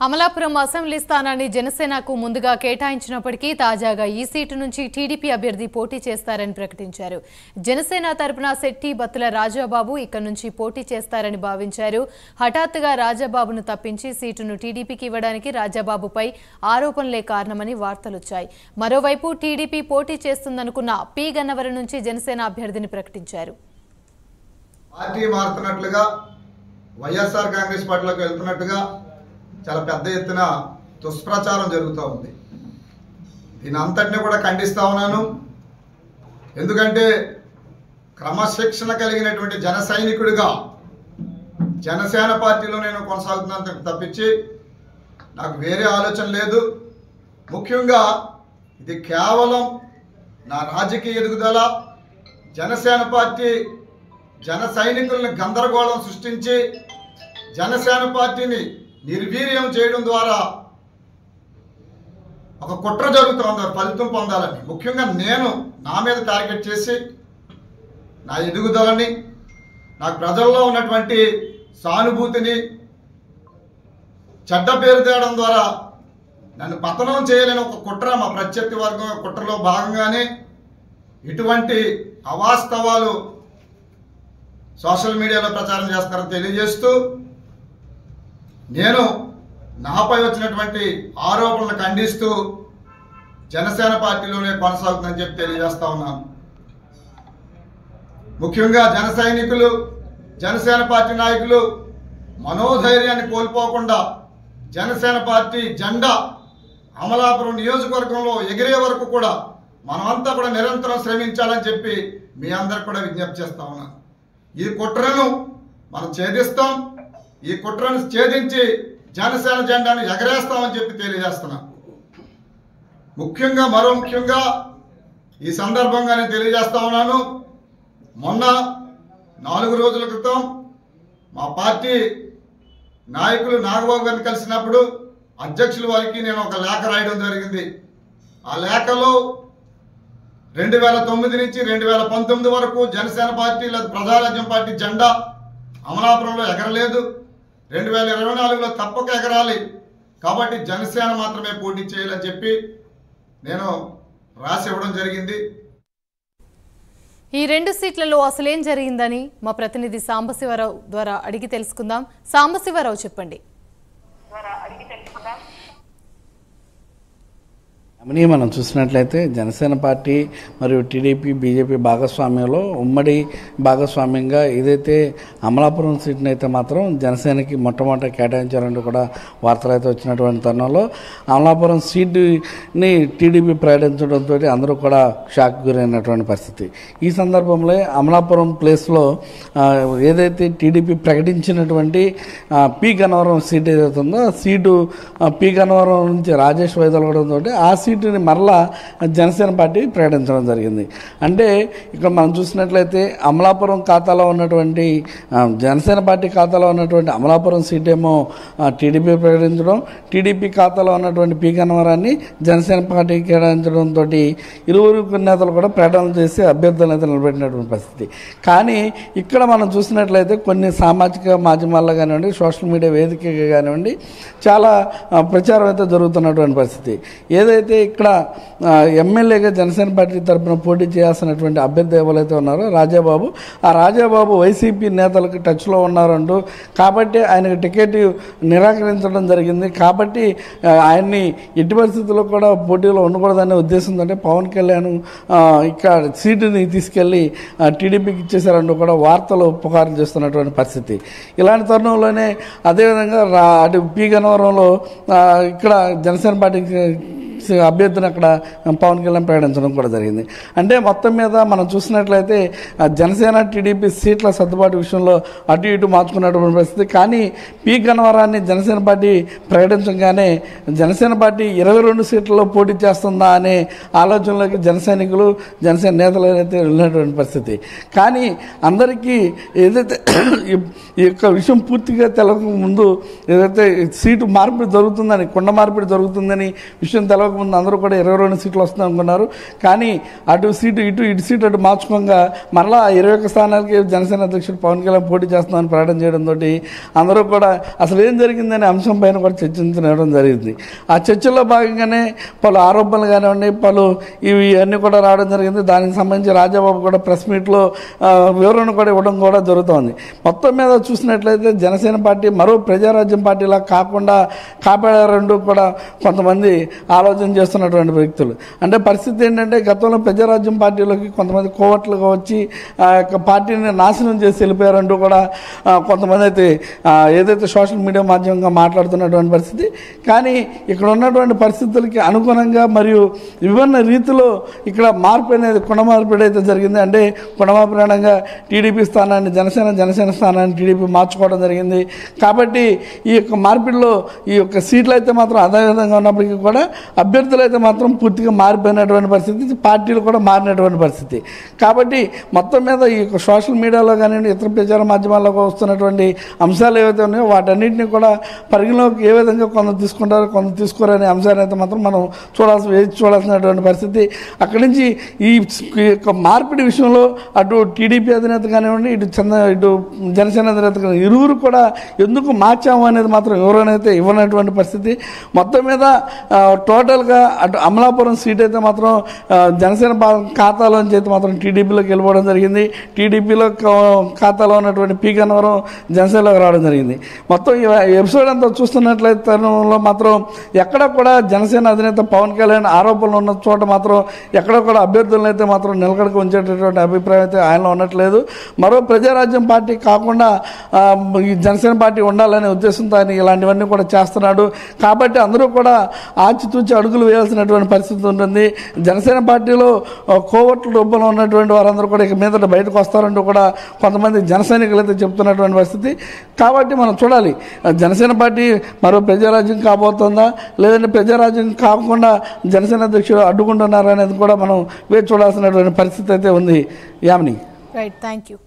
Amalapuram assembly స్థానాన్ని జనసేనకు ముందుగా కేటాయించినప్పటికీ తాజాగా ఈ సీటు నుంచి టీడీపీ అభ్యర్థి పోటీ చేస్తారని ప్రకటించారు. జనసేన తరపున శెట్టి బత్తుల రాజాబాబు ఇక్కడ నుంచి పోటీ చేస్తారని భావించారు. హఠాత్తుగా రాజాబాబును తప్పించి సీటును టీడీపీకి ఇవ్వడానికి రాజాబాబుపై ఆరోపణలే కారణమని వార్తలొచ్చాయి. మరోవైపు టీడీపీ పోటీ చేస్తుందనుకున్న పి గన్నవరం నుంచి జనసేన అభ్యర్థిని ప్రకటించారు. పార్టీ మారుతున్నట్లుగా వైఎస్ఆర్ కాంగ్రెస్ పార్టీలోకి వెళ్తున్నట్టుగా చాలా పెద్ద ఎత్తున దుష్ప్రచారం జరుగుతూ ఉంది. దీని అంతటినీ కూడా ఖండిస్తూ ఉన్నాను. ఎందుకంటే క్రమశిక్షణ కలిగినటువంటి జన సైనికుడిగా జనసేన పార్టీలో నేను కొనసాగుతున్నాను తప్పించి నాకు వేరే ఆలోచన లేదు. ముఖ్యంగా ఇది కేవలం నా రాజకీయ ఎదుగుదల, జనసేన పార్టీ జన సైనికులను గందరగోళం సృష్టించి జనసేన పార్టీని నిర్వీర్యం చేయడం ద్వారా ఒక కుట్ర జరుగుతుంది, ఫలితం పొందాలని. ముఖ్యంగా నేను నా మీద టార్గెట్ చేసి నా ఎదుగుదలని, నాకు ప్రజల్లో ఉన్నటువంటి సానుభూతిని చెడ్డ పేరు తేయడం ద్వారా నన్ను పతనం చేయలేని ఒక కుట్ర మా ప్రత్యర్థి వర్గం కుట్రలో భాగంగానే ఇటువంటి అవాస్తవాలు సోషల్ మీడియాలో ప్రచారం చేస్తారని తెలియజేస్తూ నేను నాపై వచ్చినటువంటి ఆరోపణలు ఖండిస్తూ జనసేన పార్టీలోనే కొనసాగుతుందని చెప్పి తెలియజేస్తా ఉన్నాను. ముఖ్యంగా జన సైనికులు, జనసేన పార్టీ నాయకులు మనోధైర్యాన్ని కోల్పోకుండా జనసేన పార్టీ జెండా అమలాపురం నియోజకవర్గంలో ఎగిరే వరకు కూడా మనమంతా కూడా నిరంతరం శ్రమించాలని చెప్పి మీ అందరికి కూడా విజ్ఞప్తి చేస్తా ఉన్నాను. ఈ కుట్రను మనం ఛేదిస్తాం, ఈ కుట్రను ఛేదించి జనసేన జెండాను ఎగరేస్తామని చెప్పి తెలియజేస్తున్నాం. మరో ముఖ్యంగా ఈ సందర్భంగా నేను తెలియజేస్తా ఉన్నాను. మొన్న 4 రోజుల క్రితం మా పార్టీ నాయకులు నాగబాబు గారిని కలిసినప్పుడు అధ్యక్షుల వారికి నేను ఒక లేఖ రాయడం జరిగింది. ఆ లేఖలో 2009 నుంచి 2019 వరకు జనసేన పార్టీ లేదా ప్రజారాజ్యం పార్టీ జెండా అమలాపురంలో ఎగరలేదు. 2024లో తప్పక ఎగరాలి, కాబట్టి జనసేన మాత్రమే పోటీ చేయాలని చెప్పి నేను రాసి ఇవ్వడం జరిగింది. ఈ 2 సీట్లలో అసలేం జరిగిందని మా ప్రతినిధి సాంబశివరావు ద్వారా అడిగి తెలుసుకుందాం. సాంబశివరావు చెప్పండి. మనం చూసినట్లయితే జనసేన పార్టీ మరియు టీడీపీ బీజేపీ భాగస్వామ్యంలో ఉమ్మడి భాగస్వామ్యంగా ఏదైతే అమలాపురం సీట్ని అయితే మాత్రం జనసేనకి మొట్టమొదట కేటాయించారంటూ కూడా వార్తలు అయితే వచ్చినటువంటి తరుణంలో అమలాపురం సీటుని టీడీపీ ప్రకటించడంతో అందరూ కూడా షాక్ గురైనటువంటి పరిస్థితి. ఈ సందర్భంలో అమలాపురం ప్లేస్లో ఏదైతే టీడీపీ ప్రకటించినటువంటి పి గన్నవరం సీట్ ఏదైతే ఉందో సీటు పి గన్నవరం నుంచి రాజేష్ వైదొలగడంతో ఆ సీటుని మరలా జనసేన పార్టీ ప్రకటించడం జరిగింది. అంటే ఇక్కడ మనం చూసినట్లయితే అమలాపురం ఖాతాలో ఉన్నటువంటి జనసేన పార్టీ ఖాతాలో ఉన్నటువంటి అమలాపురం సీట్ ఏమో టీడీపీ ప్రకటించడం, టీడీపీ ఖాతాలో ఉన్నటువంటి పి గన్నవరాన్ని జనసేన పార్టీ కేటాయించడంతో ఇరువురు నేతలు కూడా ప్రకటన చేసి అభ్యర్థులను అయితే నిలబెట్టినటువంటి పరిస్థితి. కానీ ఇక్కడ మనం చూసినట్లయితే కొన్ని సామాజిక మాధ్యమాల్లో కానివ్వండి, సోషల్ మీడియా వేదికగా కానివ్వండి చాలా ప్రచారం అయితే జరుగుతున్నటువంటి పరిస్థితి. ఏదైతే ఇక్కడ ఎమ్మెల్యేగా జనసేన పార్టీ తరఫున పోటీ చేయాల్సినటువంటి అభ్యర్థి ఎవరైతే ఉన్నారో రాజాబాబు, ఆ రాజాబాబు వైసీపీ నేతలకు టచ్లో ఉన్నారంటూ కాబట్టి ఆయనకు టికెట్ నిరాకరించడం జరిగింది. కాబట్టి ఆయన్ని ఎట్టి పరిస్థితుల్లో కూడా పోటీలో ఉండకూడదనే ఉద్దేశంతో పవన్ కళ్యాణ్ ఇక్కడ సీటుని తీసుకెళ్లి టీడీపీకి ఇచ్చేశారంటూ కూడా వార్తలు పుకారు చేస్తున్నటువంటి పరిస్థితి. ఇలాంటి తరుణంలోనే అదేవిధంగా అటు పి గన్నవరంలో ఇక్కడ జనసేన పార్టీకి అభ్యర్థిని అక్కడ పవన్ కళ్యాణ్ ప్రకటించడం కూడా జరిగింది. అంటే మొత్తం మీద మనం చూసినట్లయితే జనసేన టీడీపీ సీట్ల సర్దుబాటు విషయంలో అటు ఇటు మార్చుకున్నటువంటి పరిస్థితి. కానీ పి గన్నవరాన్ని జనసేన పార్టీ ప్రకటించగానే జనసేన పార్టీ 22 సీట్లలో పోటీ చేస్తుందా అనే ఆలోచనలోకి జనసైనికులు, జనసేన నేతలు అయితే వెళ్ళినటువంటి పరిస్థితి. కానీ అందరికీ ఏదైతే ఈ యొక్క విషయం పూర్తిగా తెలవక ముందు ఏదైతే సీటు మార్పిడి జరుగుతుందని, కొండ మార్పిడి జరుగుతుందని విషయం తెలవక కాకముందు అందరూ కూడా 22 సీట్లు వస్తుంది అనుకున్నారు. కానీ అటు సీటు ఇటు సీటు అటు మార్చుకోగా మరలా 21 స్థానాలకి జనసేన అధ్యక్షుడు పవన్ కళ్యాణ్ పోటీ చేస్తున్నామని ప్రకటన చేయడంతో అందరూ కూడా అసలు ఏం జరిగిందనే అంశం పైన కూడా చర్చించడం జరిగింది. ఆ చర్చల్లో భాగంగానే పలు ఆరోపణలు కానివ్వండి, పలు ఇవి అన్నీ కూడా రావడం జరిగింది. దానికి సంబంధించి రాజాబాబు కూడా ప్రెస్ మీట్లో వివరణ కూడా ఇవ్వడం కూడా జరుగుతోంది. మొత్తం మీద చూసినట్లయితే జనసేన పార్టీ మరో ప్రజారాజ్యం పార్టీలా కాకుండా కాపాడారంటూ కూడా కొంతమంది ఆలోచన చేస్తున్నటువంటి వ్యక్తులు. అంటే పరిస్థితి ఏంటంటే గతంలో ప్రజారాజ్యం పార్టీలోకి కొంతమంది కోవట్లుగా వచ్చి ఆ యొక్క పార్టీని నాశనం చేసి వెళ్ళిపోయారంటూ కూడా కొంతమంది అయితే ఏదైతే సోషల్ మీడియా మాధ్యమంగా మాట్లాడుతున్నటువంటి పరిస్థితి. కానీ ఇక్కడ ఉన్నటువంటి పరిస్థితులకి అనుగుణంగా మరియు విభిన్న రీతిలో ఇక్కడ మార్పు అనేది కుండ మార్పిడి అయితే జరిగింది. అంటే కుండమార్పిడంగా టీడీపీ స్థానాన్ని జనసేన స్థానాన్ని టీడీపీ మార్చుకోవడం జరిగింది. కాబట్టి ఈ యొక్క మార్పిడిలో ఈ యొక్క సీట్లు అయితే మాత్రం అదేవిధంగా ఉన్నప్పటికీ కూడా అభ్యర్థులు అయితే మాత్రం పూర్తిగా మారిపోయినటువంటి పరిస్థితి, పార్టీలు కూడా మారినటువంటి పరిస్థితి. కాబట్టి మొత్తం మీద ఈ యొక్క సోషల్ మీడియాలో కానివ్వండి, ఇతర ప్రచార మాధ్యమాల్లో వస్తున్నటువంటి అంశాలు ఏవైతే ఉన్నాయో వాటన్నింటినీ కూడా పరిగణలోకి ఏ విధంగా కొంత తీసుకుంటారో కొంత తీసుకోరనే అంశాన్ని అయితే మాత్రం మనం చూడాల్సినటువంటి పరిస్థితి. అక్కడి నుంచి ఈ యొక్క మార్పిడి విషయంలో అటు టీడీపీ అధినేత కానివ్వండి, ఇటు జనసేన అధినేత కానివ్వండి, ఇరువురు కూడా ఎందుకు మార్చాము అనేది మాత్రం ఎవరైతే ఇవ్వనటువంటి పరిస్థితి. మొత్తం మీద టోటల్గా అటు అమలాపురం సీట్ అయితే మాత్రం జనసేన ఖాతాలోంచి అయితే మాత్రం టీడీపీలోకి వెళ్ళిపోవడం జరిగింది. టీడీపీలో ఖాతాలో ఉన్నటువంటి పి గన్నవరం జనసేనలోకి రావడం జరిగింది. మొత్తం ఈ ఎపిసోడ్ అంతా చూస్తున్నట్లయితే తరుణంలో మాత్రం ఎక్కడ కూడా జనసేన అధినేత పవన్ కళ్యాణ్ ఆరోపణలు ఉన్న చోట మాత్రం ఎక్కడ కూడా అభ్యర్థులను అయితే మాత్రం నిలకడకు ఉంచేటటువంటి అభిప్రాయం అయితే ఆయనలో ఉండట్లేదు. మరో ప్రజారాజ్యం పార్టీ కాకుండా ఈ జనసేన పార్టీ ఉండాలనే ఉద్దేశంతో ఆయన ఇలాంటివన్నీ కూడా చేస్తున్నాడు. కాబట్టి అందరూ కూడా ఆచితూచి అడుగులు వేయాల్సినటువంటి పరిస్థితి ఉంటుంది. జనసేన పార్టీలో కోవట్ల రూపంలో ఉన్నటువంటి వారందరూ కూడా ఇక మీదట బయటకు వస్తారంటూ కూడా కొంతమంది జన సైనికులు అయితే చెప్తున్నటువంటి పరిస్థితి. కాబట్టి మనం చూడాలి, జనసేన పార్టీ మరో ప్రజారాజ్యం కాబోతుందా, లేదంటే ప్రజారాజ్యం కాకుండా జనసేన అధ్యక్షుడు అడ్డుకుంటున్నారా అనేది కూడా మనం వేచి చూడాల్సినటువంటి పరిస్థితి అయితే ఉంది. యామిని. Right, thank you.